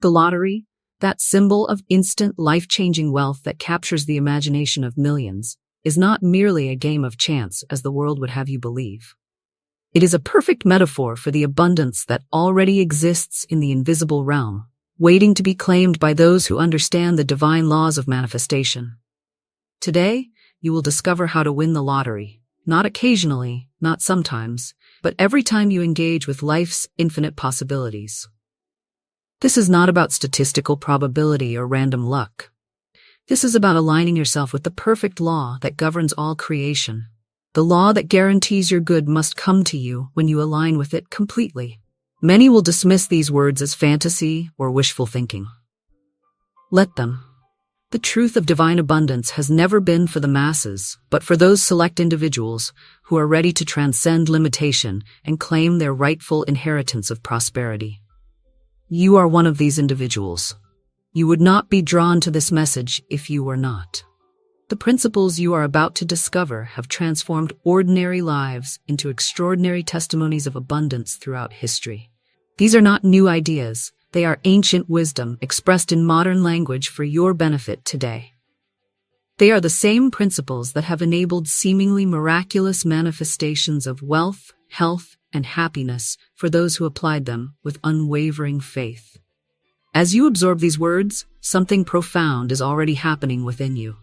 The lottery, that symbol of instant life-changing wealth that captures the imagination of millions, is not merely a game of chance as the world would have you believe. It is a perfect metaphor for the abundance that already exists in the invisible realm, waiting to be claimed by those who understand the divine laws of manifestation. Today, you will discover how to win the lottery, not occasionally, not sometimes, but every time you engage with life's infinite possibilities. This is not about statistical probability or random luck. This is about aligning yourself with the perfect law that governs all creation. The law that guarantees your good must come to you when you align with it completely. Many will dismiss these words as fantasy or wishful thinking. Let them. The truth of divine abundance has never been for the masses, but for those select individuals who are ready to transcend limitation and claim their rightful inheritance of prosperity. You are one of these individuals. You would not be drawn to this message if you were not. The principles you are about to discover have transformed ordinary lives into extraordinary testimonies of abundance throughout history. These are not new ideas. They are ancient wisdom expressed in modern language for your benefit today. They are the same principles that have enabled seemingly miraculous manifestations of wealth, health, and happiness for those who applied them with unwavering faith. As you absorb these words, something profound is already happening within you.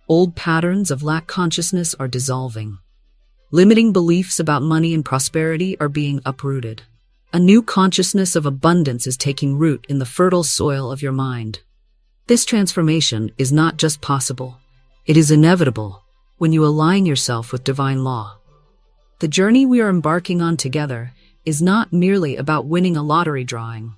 Old patterns of lack consciousness are dissolving. Limiting beliefs about money and prosperity are being uprooted. A new consciousness of abundance is taking root in the fertile soil of your mind. This transformation is not just possible, it is inevitable when you align yourself with divine law. The journey we are embarking on together is not merely about winning a lottery drawing,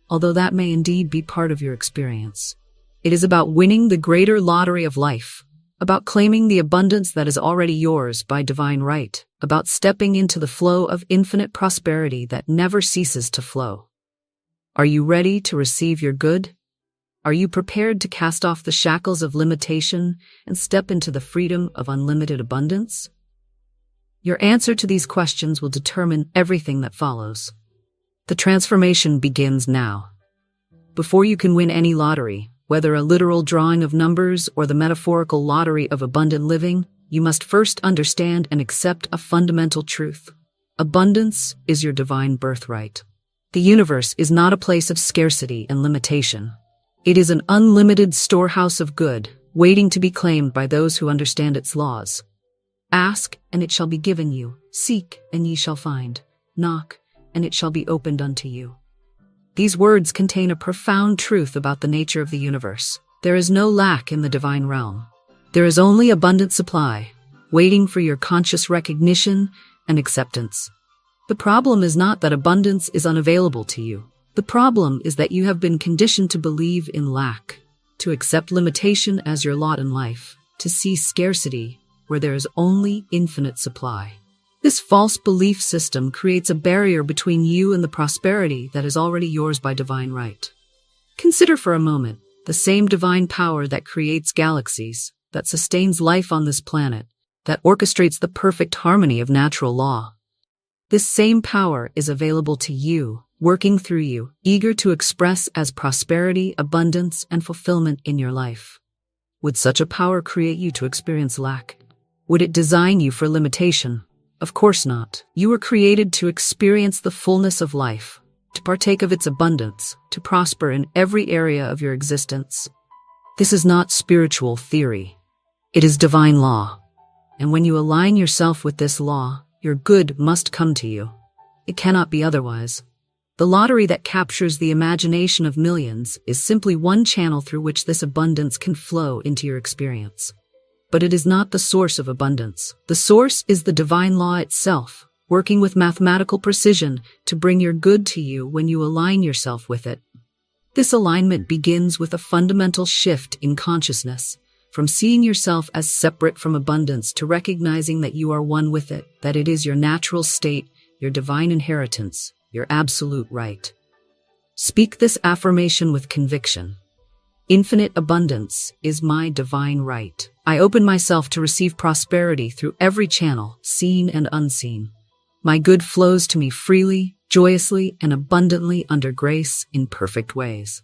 although that may indeed be part of your experience. It is about winning the greater lottery of life, about claiming the abundance that is already yours by divine right, about stepping into the flow of infinite prosperity that never ceases to flow. Are you ready to receive your good? Are you prepared to cast off the shackles of limitation and step into the freedom of unlimited abundance? Your answer to these questions will determine everything that follows. The transformation begins now. Before you can win any lottery, whether a literal drawing of numbers or the metaphorical lottery of abundant living, you must first understand and accept a fundamental truth. Abundance is your divine birthright. The universe is not a place of scarcity and limitation. It is an unlimited storehouse of good, waiting to be claimed by those who understand its laws. Ask, and it shall be given you. Seek, and ye shall find. Knock, and it shall be opened unto you. These words contain a profound truth about the nature of the universe. There is no lack in the divine realm. There is only abundant supply, waiting for your conscious recognition and acceptance. The problem is not that abundance is unavailable to you. The problem is that you have been conditioned to believe in lack, to accept limitation as your lot in life, to see scarcity where there is only infinite supply. This false belief system creates a barrier between you and the prosperity that is already yours by divine right. Consider for a moment the same divine power that creates galaxies, that sustains life on this planet, that orchestrates the perfect harmony of natural law. This same power is available to you, working through you, eager to express as prosperity, abundance, and fulfillment in your life. Would such a power create you to experience lack? Would it design you for limitation? Of course not. You were created to experience the fullness of life, to partake of its abundance, to prosper in every area of your existence. This is not spiritual theory. It is divine law. And when you align yourself with this law, your good must come to you. It cannot be otherwise. The lottery that captures the imagination of millions is simply one channel through which this abundance can flow into your experience. But it is not the source of abundance. The source is the divine law itself, working with mathematical precision to bring your good to you when you align yourself with it. This alignment begins with a fundamental shift in consciousness, from seeing yourself as separate from abundance to recognizing that you are one with it, that it is your natural state, your divine inheritance, your absolute right. Speak this affirmation with conviction. Infinite abundance is my divine right. I open myself to receive prosperity through every channel, seen and unseen. My good flows to me freely, joyously, and abundantly under grace in perfect ways.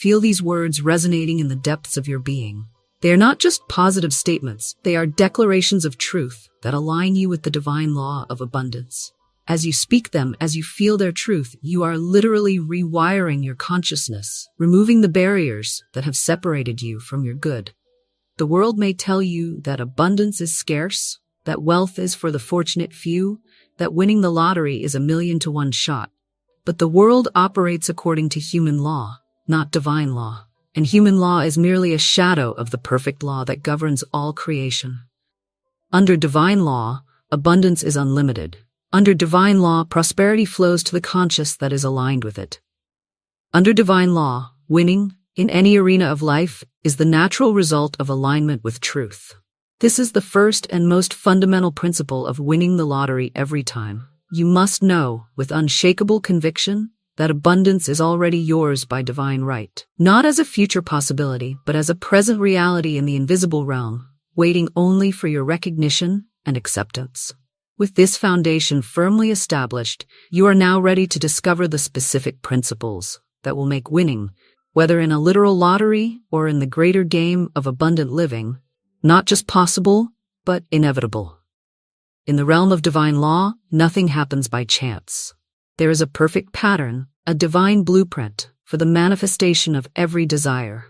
Feel these words resonating in the depths of your being. They are not just positive statements, they are declarations of truth that align you with the divine law of abundance. As you speak them, as you feel their truth, you are literally rewiring your consciousness, removing the barriers that have separated you from your good. The world may tell you that abundance is scarce, that wealth is for the fortunate few, that winning the lottery is a 1,000,000 to 1 shot. But the world operates according to human law, not divine law. And human law is merely a shadow of the perfect law that governs all creation. Under divine law, abundance is unlimited. Under divine law, prosperity flows to the conscious that is aligned with it. Under divine law, winning, in any arena of life, is the natural result of alignment with truth. This is the first and most fundamental principle of winning the lottery every time. You must know, with unshakable conviction, that abundance is already yours by divine right. Not as a future possibility, but as a present reality in the invisible realm, waiting only for your recognition and acceptance. With this foundation firmly established, you are now ready to discover the specific principles that will make winning, whether in a literal lottery or in the greater game of abundant living, not just possible, but inevitable. In the realm of divine law, nothing happens by chance. There is a perfect pattern, a divine blueprint for the manifestation of every desire.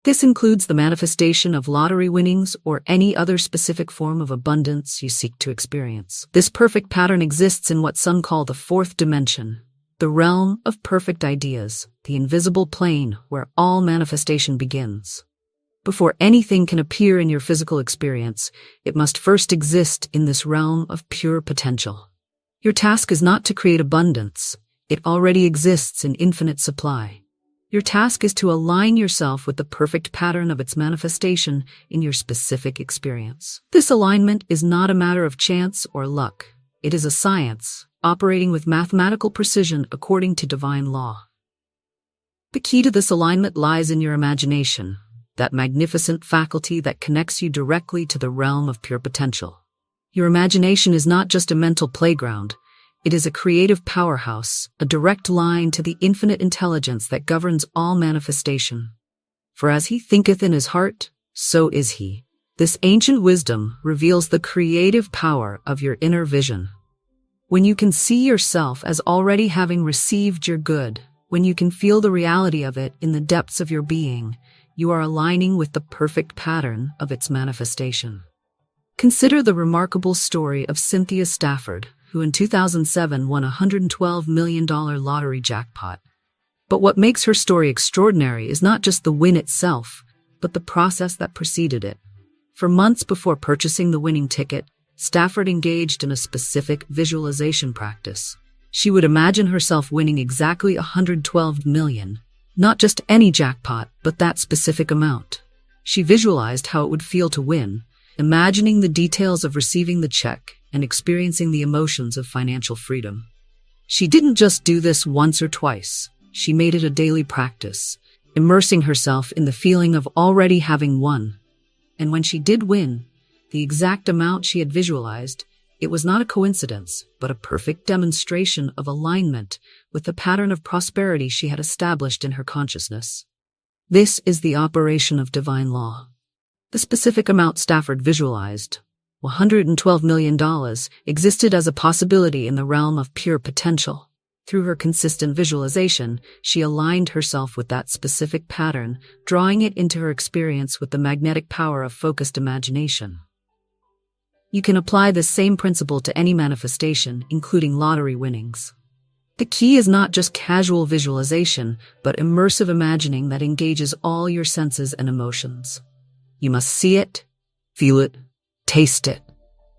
This includes the manifestation of lottery winnings or any other specific form of abundance you seek to experience. This perfect pattern exists in what some call the fourth dimension, the realm of perfect ideas, the invisible plane where all manifestation begins. Before anything can appear in your physical experience, it must first exist in this realm of pure potential. Your task is not to create abundance. It already exists in infinite supply. Your task is to align yourself with the perfect pattern of its manifestation in your specific experience. This alignment is not a matter of chance or luck. It is a science, operating with mathematical precision according to divine law. The key to this alignment lies in your imagination, that magnificent faculty that connects you directly to the realm of pure potential. Your imagination is not just a mental playground. It is a creative powerhouse, a direct line to the infinite intelligence that governs all manifestation. For as he thinketh in his heart, so is he. This ancient wisdom reveals the creative power of your inner vision. When you can see yourself as already having received your good, when you can feel the reality of it in the depths of your being, you are aligning with the perfect pattern of its manifestation. Consider the remarkable story of Cynthia Stafford, who in 2007 won a $112 million lottery jackpot. But what makes her story extraordinary is not just the win itself, but the process that preceded it. For months before purchasing the winning ticket, Stafford engaged in a specific visualization practice. She would imagine herself winning exactly $112 million, not just any jackpot, but that specific amount. She visualized how it would feel to win, imagining the details of receiving the check and experiencing the emotions of financial freedom. She didn't just do this once or twice. She made it a daily practice, immersing herself in the feeling of already having won. And when she did win, the exact amount she had visualized, it was not a coincidence, but a perfect demonstration of alignment with the pattern of prosperity she had established in her consciousness. This is the operation of divine law. The specific amount Stafford visualized, $112 million, existed as a possibility in the realm of pure potential. Through her consistent visualization, she aligned herself with that specific pattern, drawing it into her experience with the magnetic power of focused imagination. You can apply this same principle to any manifestation, including lottery winnings. The key is not just casual visualization, but immersive imagining that engages all your senses and emotions. You must see it, feel it, taste it,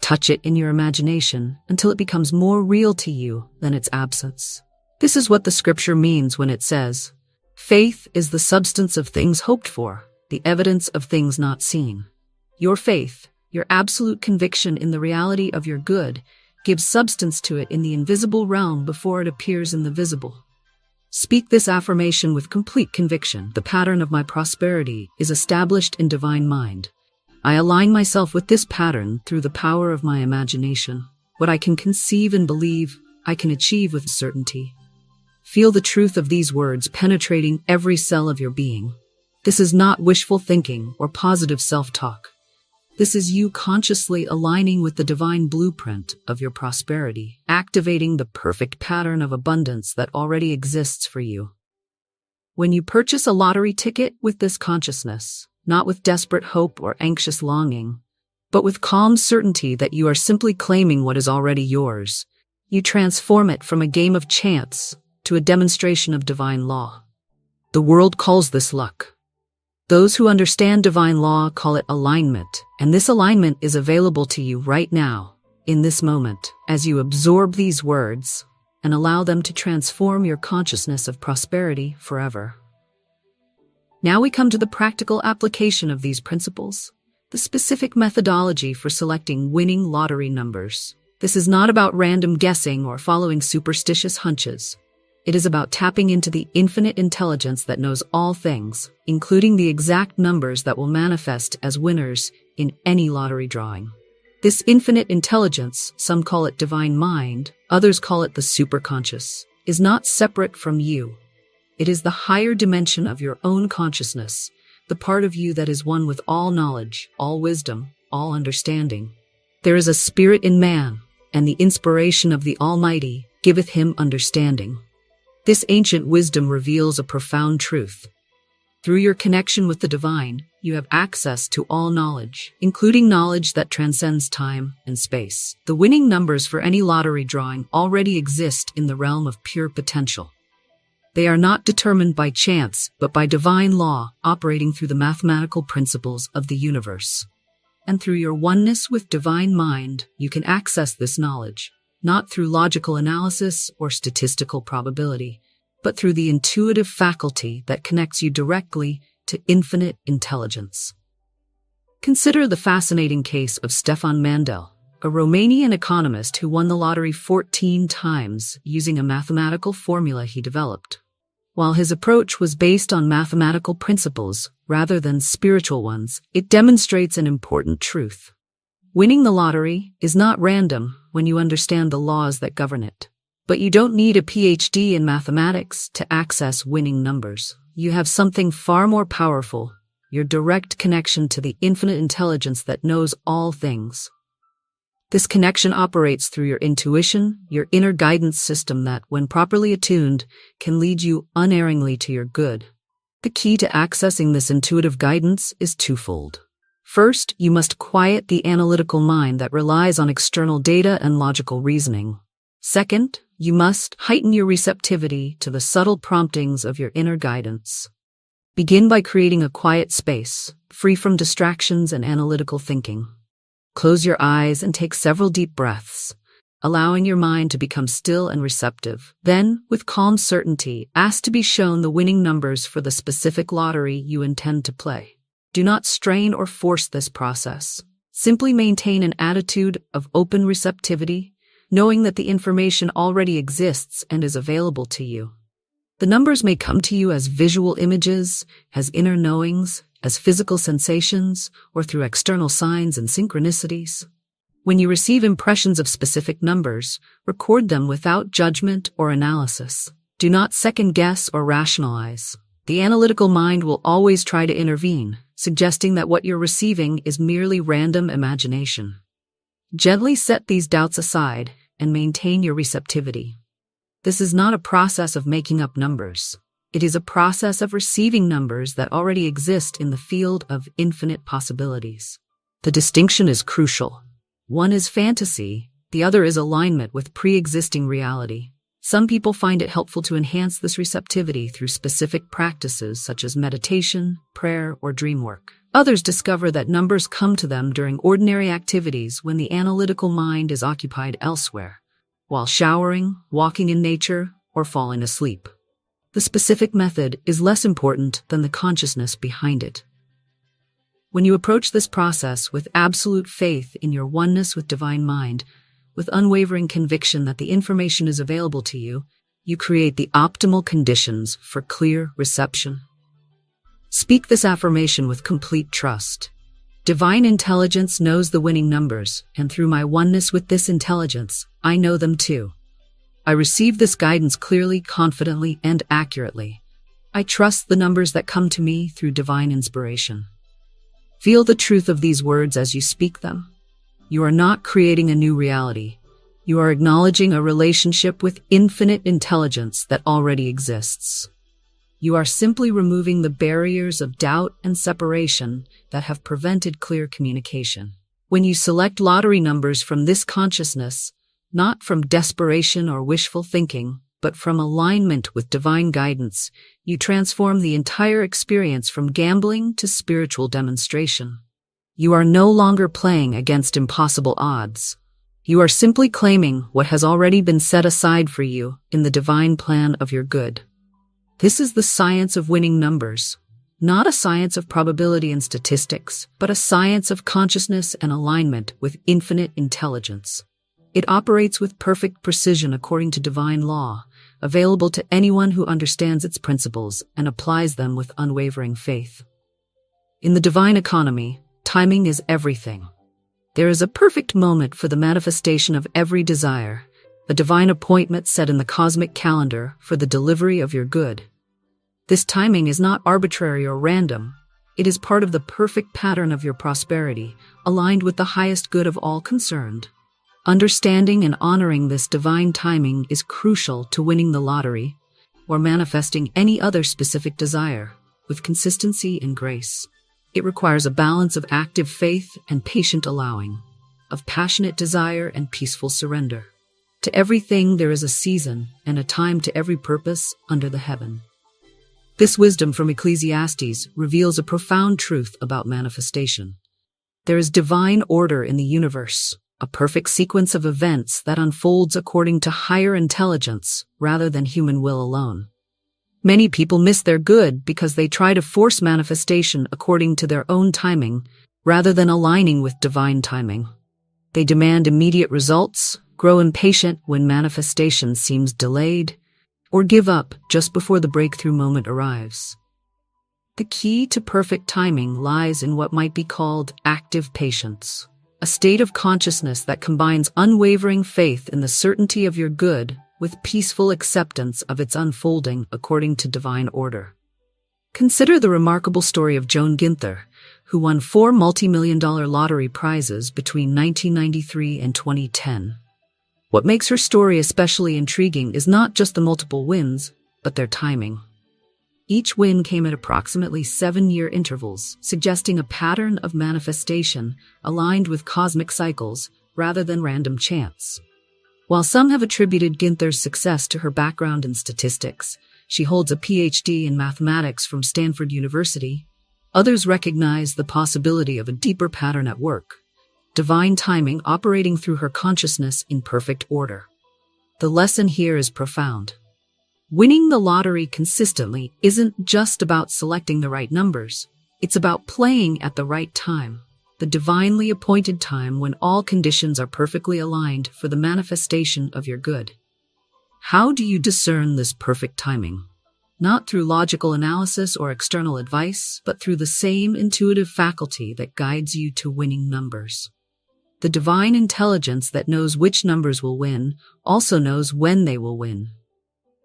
touch it in your imagination until it becomes more real to you than its absence. This is what the scripture means when it says, "Faith is the substance of things hoped for, the evidence of things not seen." Your faith, your absolute conviction in the reality of your good, gives substance to it in the invisible realm before it appears in the visible. Speak this affirmation with complete conviction. The pattern of my prosperity is established in divine mind. I align myself with this pattern through the power of my imagination. What I can conceive and believe, I can achieve with certainty. Feel the truth of these words penetrating every cell of your being. This is not wishful thinking or positive self-talk. This is you consciously aligning with the divine blueprint of your prosperity, activating the perfect pattern of abundance that already exists for you. When you purchase a lottery ticket with this consciousness, not with desperate hope or anxious longing, but with calm certainty that you are simply claiming what is already yours, you transform it from a game of chance to a demonstration of divine law. The world calls this luck. Those who understand divine law call it alignment, and this alignment is available to you right now, in this moment, as you absorb these words and allow them to transform your consciousness of prosperity forever. Now we come to the practical application of these principles, the specific methodology for selecting winning lottery numbers. This is not about random guessing or following superstitious hunches. It is about tapping into the infinite intelligence that knows all things, including the exact numbers that will manifest as winners in any lottery drawing. This infinite intelligence, some call it divine mind, others call it the superconscious, is not separate from you. It is the higher dimension of your own consciousness, the part of you that is one with all knowledge, all wisdom, all understanding. There is a spirit in man, and the inspiration of the Almighty giveth him understanding. This ancient wisdom reveals a profound truth. Through your connection with the divine, you have access to all knowledge, including knowledge that transcends time and space. The winning numbers for any lottery drawing already exist in the realm of pure potential. They are not determined by chance, but by divine law operating through the mathematical principles of the universe. And through your oneness with divine mind, you can access this knowledge, not through logical analysis or statistical probability, but through the intuitive faculty that connects you directly to infinite intelligence. Consider the fascinating case of Stefan Mandel, a Romanian economist who won the lottery 14 times using a mathematical formula he developed. While his approach was based on mathematical principles rather than spiritual ones, it demonstrates an important truth. Winning the lottery is not random when you understand the laws that govern it. But you don't need a PhD in mathematics to access winning numbers. You have something far more powerful, your direct connection to the infinite intelligence that knows all things. This connection operates through your intuition, your inner guidance system that, when properly attuned, can lead you unerringly to your good. The key to accessing this intuitive guidance is twofold. First, you must quiet the analytical mind that relies on external data and logical reasoning. Second, you must heighten your receptivity to the subtle promptings of your inner guidance. Begin by creating a quiet space, free from distractions and analytical thinking. Close your eyes and take several deep breaths, allowing your mind to become still and receptive. Then, with calm certainty, ask to be shown the winning numbers for the specific lottery you intend to play. Do not strain or force this process. Simply maintain an attitude of open receptivity, knowing that the information already exists and is available to you. The numbers may come to you as visual images, as inner knowings, as physical sensations, or through external signs and synchronicities. When you receive impressions of specific numbers, record them without judgment or analysis. Do not second-guess or rationalize. The analytical mind will always try to intervene, suggesting that what you're receiving is merely random imagination. Gently set these doubts aside and maintain your receptivity. This is not a process of making up numbers. It is a process of receiving numbers that already exist in the field of infinite possibilities. The distinction is crucial. One is fantasy, the other is alignment with pre-existing reality. Some people find it helpful to enhance this receptivity through specific practices such as meditation, prayer, or dream work. Others discover that numbers come to them during ordinary activities when the analytical mind is occupied elsewhere, while showering, walking in nature, or falling asleep. The specific method is less important than the consciousness behind it. When you approach this process with absolute faith in your oneness with divine mind, with unwavering conviction that the information is available to you, you create the optimal conditions for clear reception. Speak this affirmation with complete trust. Divine intelligence knows the winning numbers, and through my oneness with this intelligence, I know them too. I receive this guidance clearly, confidently, and accurately. I trust the numbers that come to me through divine inspiration. Feel the truth of these words as you speak them. You are not creating a new reality. You are acknowledging a relationship with infinite intelligence that already exists. You are simply removing the barriers of doubt and separation that have prevented clear communication. When you select lottery numbers from this consciousness, not from desperation or wishful thinking, but from alignment with divine guidance, you transform the entire experience from gambling to spiritual demonstration. You are no longer playing against impossible odds. You are simply claiming what has already been set aside for you in the divine plan of your good. This is the science of winning numbers, not a science of probability and statistics, but a science of consciousness and alignment with infinite intelligence. It operates with perfect precision according to divine law, available to anyone who understands its principles and applies them with unwavering faith. In the divine economy, timing is everything. There is a perfect moment for the manifestation of every desire, a divine appointment set in the cosmic calendar for the delivery of your good. This timing is not arbitrary or random. It is part of the perfect pattern of your prosperity, aligned with the highest good of all concerned. Understanding and honoring this divine timing is crucial to winning the lottery or manifesting any other specific desire with consistency and grace. It requires a balance of active faith and patient allowing, of passionate desire and peaceful surrender. To everything there is a season and a time to every purpose under the heaven. This wisdom from Ecclesiastes reveals a profound truth about manifestation. There is divine order in the universe, a perfect sequence of events that unfolds according to higher intelligence rather than human will alone. Many people miss their good because they try to force manifestation according to their own timing rather than aligning with divine timing. They demand immediate results, grow impatient when manifestation seems delayed, or give up just before the breakthrough moment arrives. The key to perfect timing lies in what might be called active patience, a state of consciousness that combines unwavering faith in the certainty of your good with peaceful acceptance of its unfolding according to divine order. Consider the remarkable story of Joan Ginther, who won 4 multi-million-dollar lottery prizes between 1993 and 2010. What makes her story especially intriguing is not just the multiple wins, but their timing. Each win came at approximately 7-year intervals, suggesting a pattern of manifestation aligned with cosmic cycles rather than random chance. While some have attributed Ginther's success to her background in statistics, she holds a PhD in mathematics from Stanford University. Others recognize the possibility of a deeper pattern at work, divine timing operating through her consciousness in perfect order. The lesson here is profound. Winning the lottery consistently isn't just about selecting the right numbers. It's about playing at the right time, the divinely appointed time when all conditions are perfectly aligned for the manifestation of your good. How do you discern this perfect timing? Not through logical analysis or external advice, but through the same intuitive faculty that guides you to winning numbers. The divine intelligence that knows which numbers will win also knows when they will win.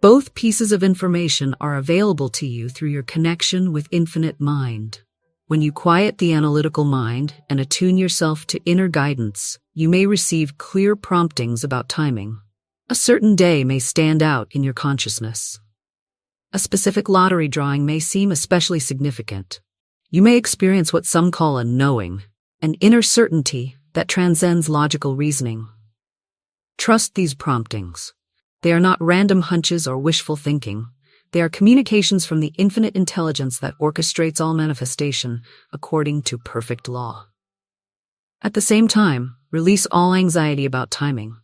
Both pieces of information are available to you through your connection with infinite mind. When you quiet the analytical mind and attune yourself to inner guidance, you may receive clear promptings about timing. A certain day may stand out in your consciousness. A specific lottery drawing may seem especially significant. You may experience what some call a knowing, an inner certainty that transcends logical reasoning. Trust these promptings. They are not random hunches or wishful thinking. They are communications from the infinite intelligence that orchestrates all manifestation according to perfect law. At the same time, release all anxiety about timing.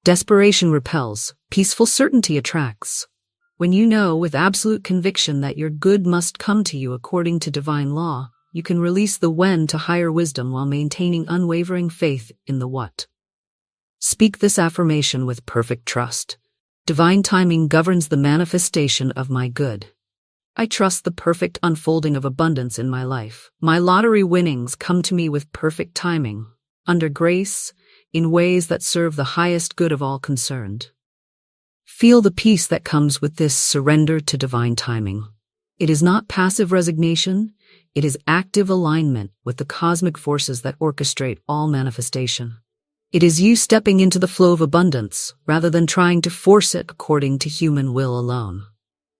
Desperation repels, peaceful certainty attracts. When you know with absolute conviction that your good must come to you according to divine law, you can release the when to higher wisdom while maintaining unwavering faith in the what. Speak this affirmation with perfect trust. Divine timing governs the manifestation of my good. I trust the perfect unfolding of abundance in my life. My lottery winnings come to me with perfect timing, under grace, in ways that serve the highest good of all concerned. Feel the peace that comes with this surrender to divine timing. It is not passive resignation, it is active alignment with the cosmic forces that orchestrate all manifestation. It is you stepping into the flow of abundance rather than trying to force it according to human will alone.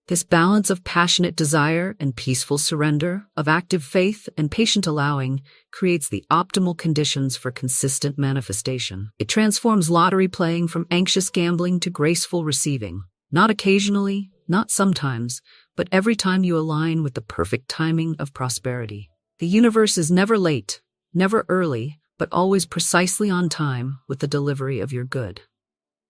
This balance of passionate desire and peaceful surrender, of active faith and patient allowing, creates the optimal conditions for consistent manifestation. It transforms lottery playing from anxious gambling to graceful receiving. Not occasionally, not sometimes, but every time you align with the perfect timing of prosperity. The universe is never late, never early, but always precisely on time with the delivery of your good.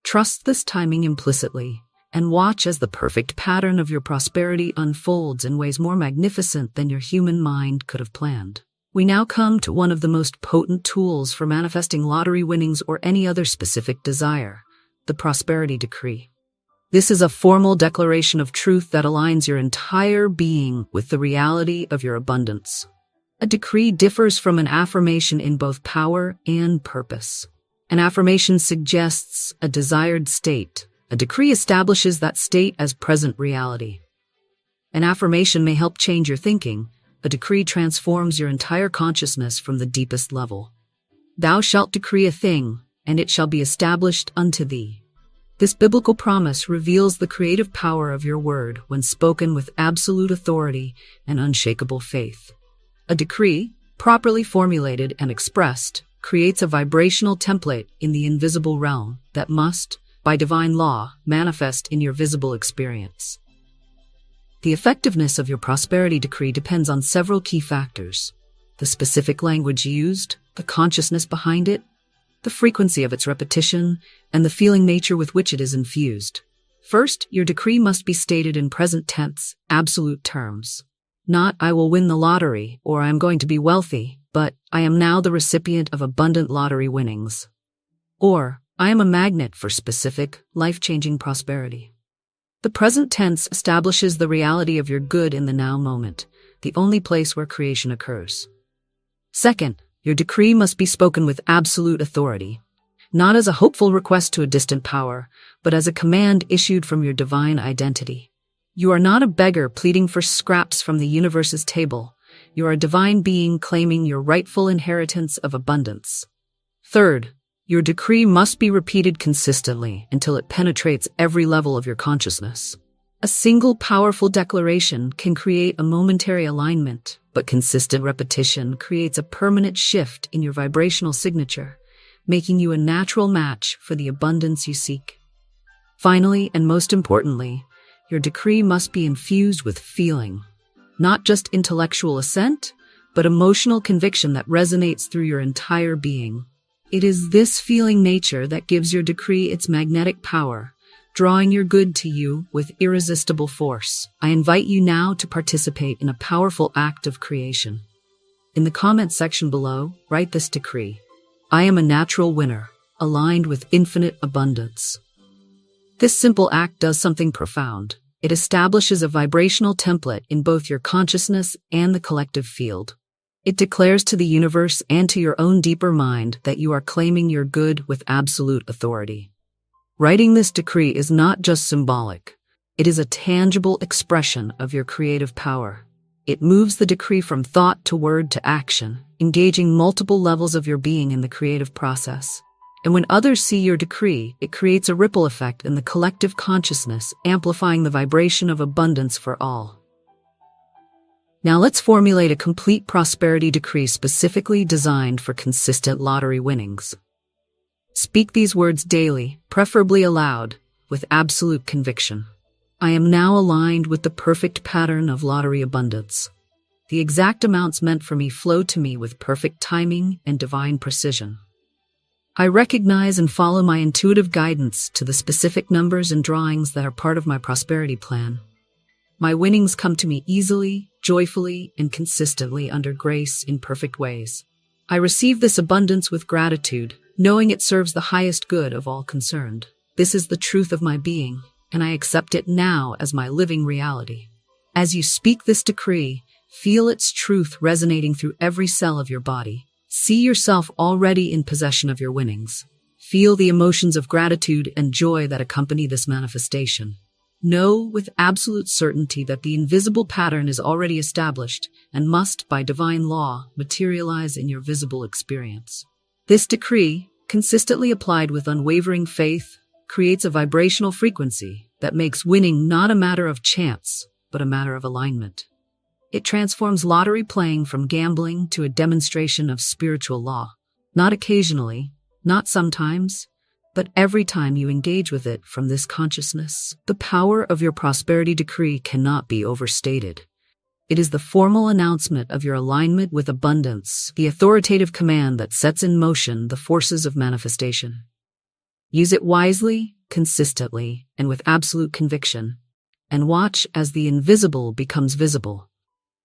Trust this timing implicitly, and watch as the perfect pattern of your prosperity unfolds in ways more magnificent than your human mind could have planned. We now come to one of the most potent tools for manifesting lottery winnings or any other specific desire, the prosperity decree. This is a formal declaration of truth that aligns your entire being with the reality of your abundance. A decree differs from an affirmation in both power and purpose. An affirmation suggests a desired state. A decree establishes that state as present reality. An affirmation may help change your thinking. A decree transforms your entire consciousness from the deepest level. Thou shalt decree a thing, and it shall be established unto thee. This biblical promise reveals the creative power of your word when spoken with absolute authority and unshakable faith. A decree, properly formulated and expressed, creates a vibrational template in the invisible realm that must, by divine law, manifest in your visible experience. The effectiveness of your prosperity decree depends on several key factors: the specific language used, the consciousness behind it, the frequency of its repetition, and the feeling nature with which it is infused. First, your decree must be stated in present tense, absolute terms. Not, I will win the lottery, or I am going to be wealthy, but I am now the recipient of abundant lottery winnings. Or, I am a magnet for specific, life-changing prosperity. The present tense establishes the reality of your good in the now moment, the only place where creation occurs. Second, your decree must be spoken with absolute authority, not as a hopeful request to a distant power, but as a command issued from your divine identity. You are not a beggar pleading for scraps from the universe's table. You are a divine being claiming your rightful inheritance of abundance. Third, your decree must be repeated consistently until it penetrates every level of your consciousness. A single powerful declaration can create a momentary alignment, but consistent repetition creates a permanent shift in your vibrational signature, making you a natural match for the abundance you seek. Finally, and most importantly, your decree must be infused with feeling, not just intellectual assent, but emotional conviction that resonates through your entire being. It is this feeling nature that gives your decree its magnetic power, drawing your good to you with irresistible force. I invite you now to participate in a powerful act of creation. In the comments section below, write this decree: I am a natural winner, aligned with infinite abundance. This simple act does something profound. It establishes a vibrational template in both your consciousness and the collective field. It declares to the universe and to your own deeper mind that you are claiming your good with absolute authority. Writing this decree is not just symbolic. It is a tangible expression of your creative power. It moves the decree from thought to word to action, engaging multiple levels of your being in the creative process. And when others see your decree, it creates a ripple effect in the collective consciousness, amplifying the vibration of abundance for all. Now let's formulate a complete prosperity decree specifically designed for consistent lottery winnings. Speak these words daily, preferably aloud, with absolute conviction. I am now aligned with the perfect pattern of lottery abundance. The exact amounts meant for me flow to me with perfect timing and divine precision. I recognize and follow my intuitive guidance to the specific numbers and drawings that are part of my prosperity plan. My winnings come to me easily, joyfully, and consistently under grace in perfect ways. I receive this abundance with gratitude, knowing it serves the highest good of all concerned. This is the truth of my being, and I accept it now as my living reality. As you speak this decree, feel its truth resonating through every cell of your body. See yourself already in possession of your winnings. Feel the emotions of gratitude and joy that accompany this manifestation. Know with absolute certainty that the invisible pattern is already established and must, by divine law, materialize in your visible experience. This decree, consistently applied with unwavering faith, creates a vibrational frequency that makes winning not a matter of chance, but a matter of alignment. It transforms lottery playing from gambling to a demonstration of spiritual law. Not occasionally, not sometimes, but every time you engage with it from this consciousness. The power of your prosperity decree cannot be overstated. It is the formal announcement of your alignment with abundance, the authoritative command that sets in motion the forces of manifestation. Use it wisely, consistently, and with absolute conviction, and watch as the invisible becomes visible,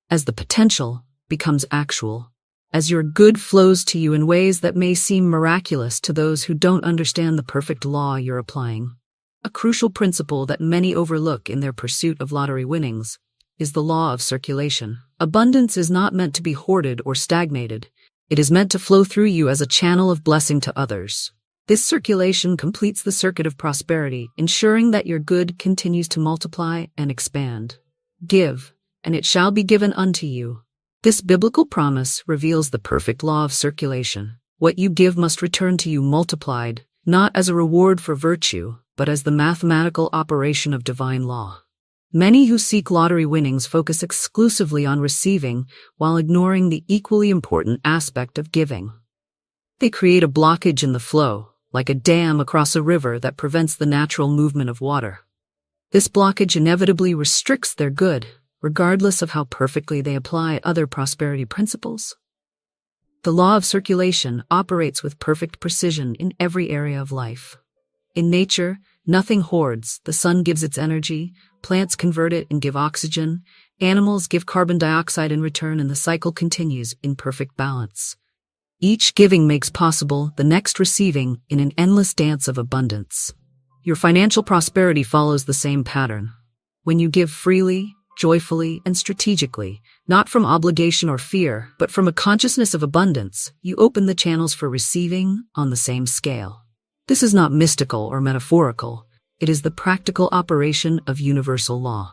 as the potential becomes actual, as your good flows to you in ways that may seem miraculous to those who don't understand the perfect law you're applying. A crucial principle that many overlook in their pursuit of lottery winnings is the law of circulation. Abundance is not meant to be hoarded or stagnated. It is meant to flow through you as a channel of blessing to others. This circulation completes the circuit of prosperity, ensuring that your good continues to multiply and expand. Give, and it shall be given unto you. This biblical promise reveals the perfect law of circulation. What you give must return to you multiplied, not as a reward for virtue, but as the mathematical operation of divine law. Many who seek lottery winnings focus exclusively on receiving while ignoring the equally important aspect of giving. They create a blockage in the flow, like a dam across a river that prevents the natural movement of water. This blockage inevitably restricts their good, regardless of how perfectly they apply other prosperity principles. The law of circulation operates with perfect precision in every area of life. In nature, nothing hoards. The sun gives its energy, plants convert it and give oxygen, animals give carbon dioxide in return, and the cycle continues in perfect balance. Each giving makes possible the next receiving in an endless dance of abundance. Your financial prosperity follows the same pattern. When you give freely, joyfully, and strategically, not from obligation or fear, but from a consciousness of abundance, you open the channels for receiving on the same scale. This is not mystical or metaphorical. It is the practical operation of universal law.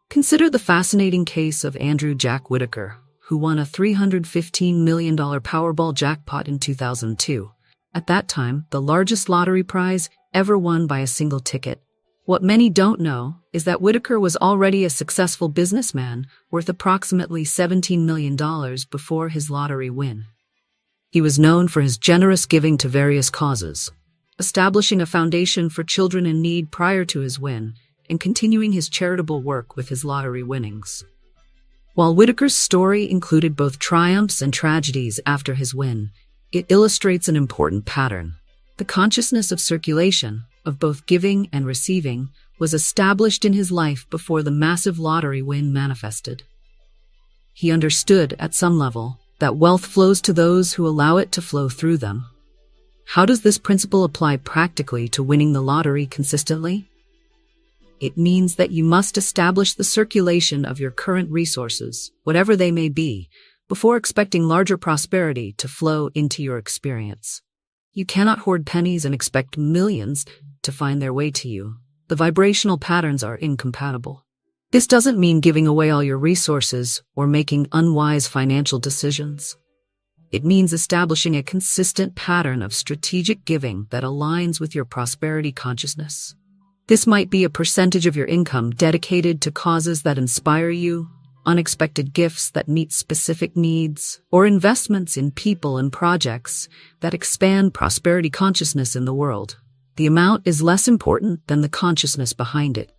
Consider the fascinating case of Andrew Jack Whitaker, who won a $315 million Powerball jackpot in 2002. At that time, the largest lottery prize ever won by a single ticket. What many don't know is that Whitaker was already a successful businessman worth approximately $17 million before his lottery win. He was known for his generous giving to various causes, establishing a foundation for children in need prior to his win, and continuing his charitable work with his lottery winnings. While Whitaker's story included both triumphs and tragedies after his win, it illustrates an important pattern. The consciousness of circulation, of both giving and receiving, was established in his life before the massive lottery win manifested. He understood, at some level, that wealth flows to those who allow it to flow through them. How does this principle apply practically to winning the lottery consistently? It means that you must establish the circulation of your current resources, whatever they may be, before expecting larger prosperity to flow into your experience. You cannot hoard pennies and expect millions to find their way to you. The vibrational patterns are incompatible. This doesn't mean giving away all your resources or making unwise financial decisions. It means establishing a consistent pattern of strategic giving that aligns with your prosperity consciousness. This might be a percentage of your income dedicated to causes that inspire you, unexpected gifts that meet specific needs, or investments in people and projects that expand prosperity consciousness in the world. The amount is less important than the consciousness behind it.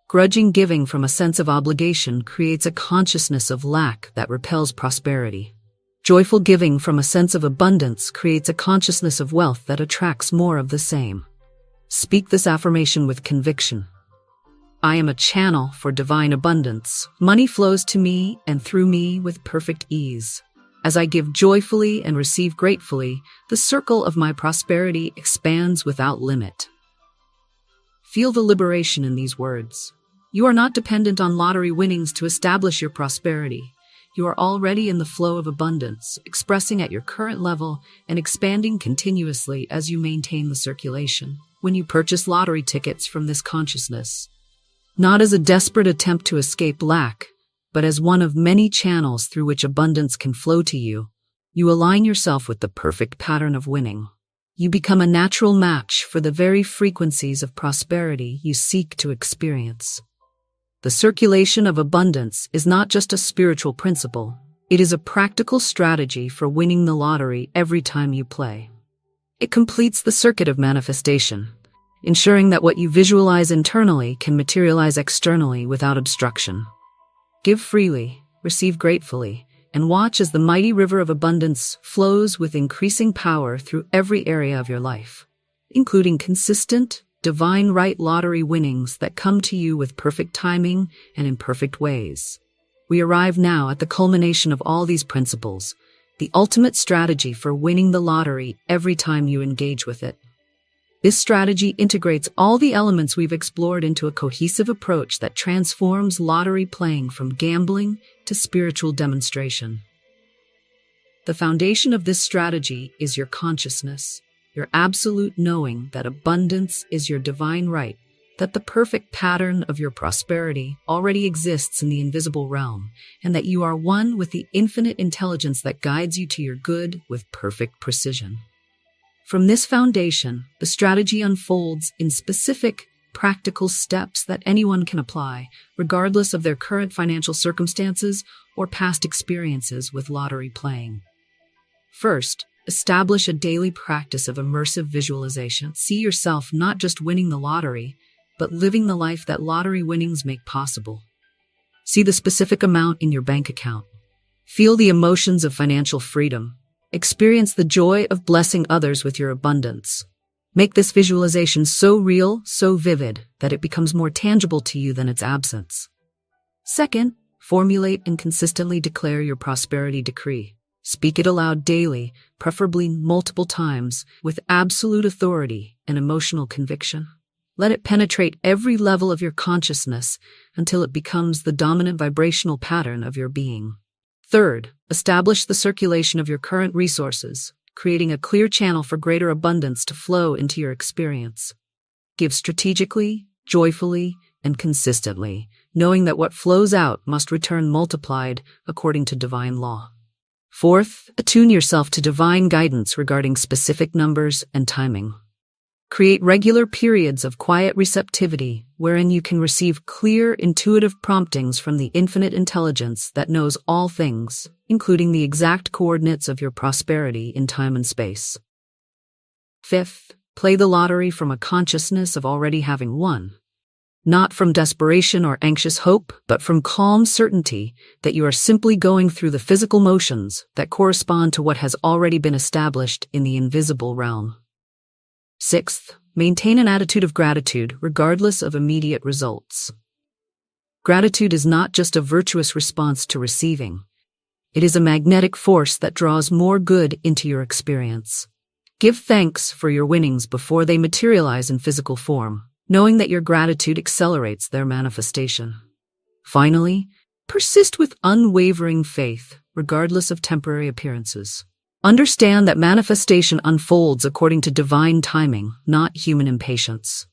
Grudging giving from a sense of obligation creates a consciousness of lack that repels prosperity. Joyful giving from a sense of abundance creates a consciousness of wealth that attracts more of the same. Speak this affirmation with conviction. I am a channel for divine abundance. Money flows to me and through me with perfect ease. As I give joyfully and receive gratefully, the circle of my prosperity expands without limit. Feel the liberation in these words. You are not dependent on lottery winnings to establish your prosperity. You are already in the flow of abundance, expressing at your current level and expanding continuously as you maintain the circulation. When you purchase lottery tickets from this consciousness, not as a desperate attempt to escape lack, but as one of many channels through which abundance can flow to you, you align yourself with the perfect pattern of winning. You become a natural match for the very frequencies of prosperity you seek to experience. The circulation of abundance is not just a spiritual principle, it is a practical strategy for winning the lottery every time you play. It completes the circuit of manifestation, ensuring that what you visualize internally can materialize externally without obstruction. Give freely, receive gratefully, and watch as the mighty river of abundance flows with increasing power through every area of your life, including consistent, divine right lottery winnings that come to you with perfect timing and in perfect ways. We arrive now at the culmination of all these principles, the ultimate strategy for winning the lottery every time you engage with it. This strategy integrates all the elements we've explored into a cohesive approach that transforms lottery playing from gambling to spiritual demonstration. The foundation of this strategy is your consciousness, your absolute knowing that abundance is your divine right, that the perfect pattern of your prosperity already exists in the invisible realm, and that you are one with the infinite intelligence that guides you to your good with perfect precision. From this foundation, the strategy unfolds in specific, practical steps that anyone can apply, regardless of their current financial circumstances or past experiences with lottery playing. First, establish a daily practice of immersive visualization. See yourself not just winning the lottery, but living the life that lottery winnings make possible. See the specific amount in your bank account. Feel the emotions of financial freedom. Experience the joy of blessing others with your abundance. Make this visualization so real, so vivid, that it becomes more tangible to you than its absence. Second, formulate and consistently declare your prosperity decree. Speak it aloud daily, preferably multiple times, with absolute authority and emotional conviction. Let it penetrate every level of your consciousness until it becomes the dominant vibrational pattern of your being. Third, establish the circulation of your current resources, creating a clear channel for greater abundance to flow into your experience. Give strategically, joyfully, and consistently, knowing that what flows out must return multiplied according to divine law. Fourth, attune yourself to divine guidance regarding specific numbers and timing. Create regular periods of quiet receptivity wherein you can receive clear, intuitive promptings from the infinite intelligence that knows all things, including the exact coordinates of your prosperity in time and space. Fifth, play the lottery from a consciousness of already having won. Not from desperation or anxious hope, but from calm certainty that you are simply going through the physical motions that correspond to what has already been established in the invisible realm. Sixth, maintain an attitude of gratitude regardless of immediate results. Gratitude is not just a virtuous response to receiving. It is a magnetic force that draws more good into your experience. Give thanks for your winnings before they materialize in physical form, knowing that your gratitude accelerates their manifestation. Finally, persist with unwavering faith, regardless of temporary appearances. Understand that manifestation unfolds according to divine timing, not human impatience.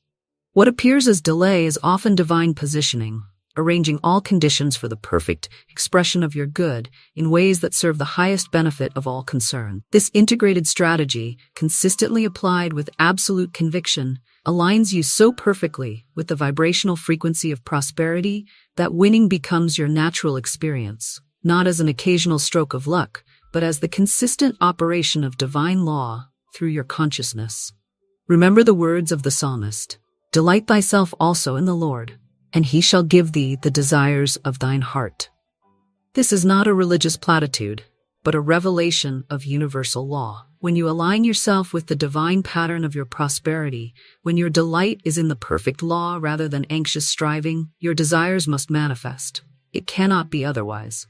What appears as delay is often divine positioning, arranging all conditions for the perfect expression of your good in ways that serve the highest benefit of all concerned. This integrated strategy, consistently applied with absolute conviction, aligns you so perfectly with the vibrational frequency of prosperity that winning becomes your natural experience, not as an occasional stroke of luck, but as the consistent operation of divine law through your consciousness. Remember the words of the psalmist, "Delight thyself also in the Lord, and he shall give thee the desires of thine heart." This is not a religious platitude, but a revelation of universal law. When you align yourself with the divine pattern of your prosperity, when your delight is in the perfect law rather than anxious striving, your desires must manifest. It cannot be otherwise.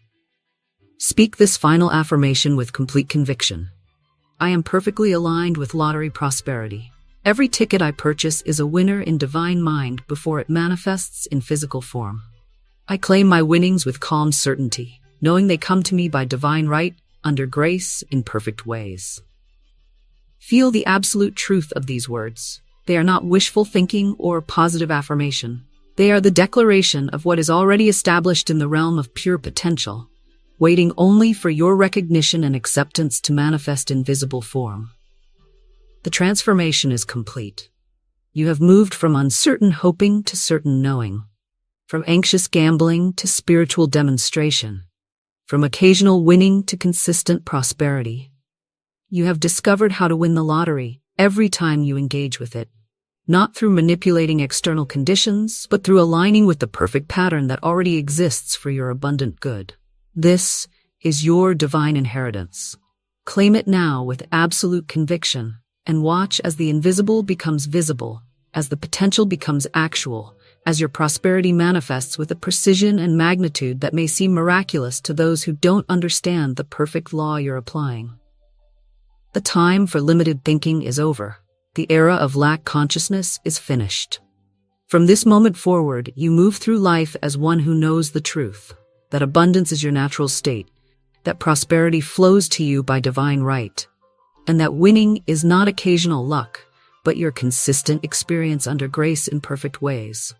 Speak this final affirmation with complete conviction. I am perfectly aligned with lottery prosperity. Every ticket I purchase is a winner in divine mind before it manifests in physical form. I claim my winnings with calm certainty, knowing they come to me by divine right, under grace, in perfect ways. Feel the absolute truth of these words. They are not wishful thinking or positive affirmation. They are the declaration of what is already established in the realm of pure potential, waiting only for your recognition and acceptance to manifest in visible form. The transformation is complete. You have moved from uncertain hoping to certain knowing, from anxious gambling to spiritual demonstration, from occasional winning to consistent prosperity. You have discovered how to win the lottery every time you engage with it, not through manipulating external conditions, but through aligning with the perfect pattern that already exists for your abundant good. This is your divine inheritance. Claim it now with absolute conviction, and watch as the invisible becomes visible, as the potential becomes actual, as your prosperity manifests with a precision and magnitude that may seem miraculous to those who don't understand the perfect law you're applying. The time for limited thinking is over. The era of lack consciousness is finished. From this moment forward, you move through life as one who knows the truth, that abundance is your natural state, that prosperity flows to you by divine right, and that winning is not occasional luck, but your consistent experience under grace in perfect ways.